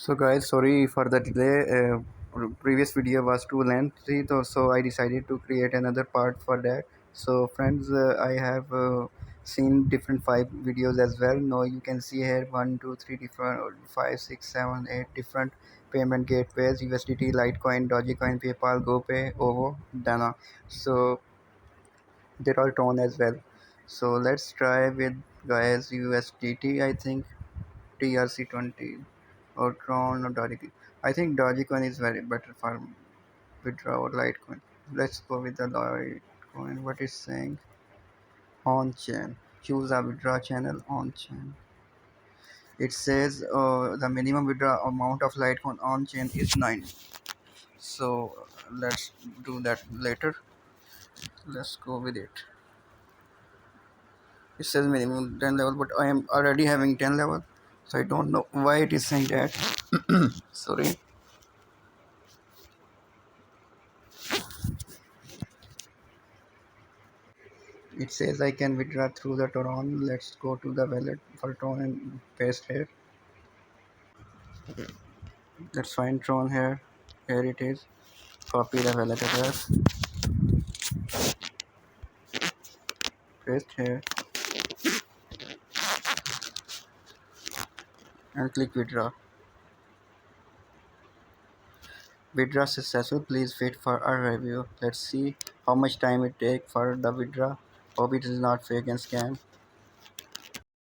So guys, sorry for the delay. Previous video was too lengthy, so I decided to create another part for that. So friends, I have seen different 5 videos as well. Now you can see here 1, 2, 3 different 5, 6, 7, 8 different payment gateways: USDT, Litecoin, Dogecoin, PayPal, GoPay, OVO, Dana. So they're all Tron as well. So let's try with guys USDT. I think TRC20 or Tron or Dogecoin. I think Dogecoin is very better for withdrawal Litecoin. Let's go with the Litecoin. What is saying? On chain. Choose a withdraw channel on chain. It says the minimum withdraw amount of Litecoin on chain is 9. So let's do that later. Let's go with it. It says minimum 10 level, but I am already having 10 level, so I don't know why it is saying that. Sorry. It says I can withdraw through the Tron. Let's go to the wallet for Tron and paste here. Let's find Tron here. Here it is. Copy the wallet address. Paste here and click withdraw. Withdraw successful. Please wait for our review. Let's see how much time it takes for the withdraw. Hope it is not fake and scam.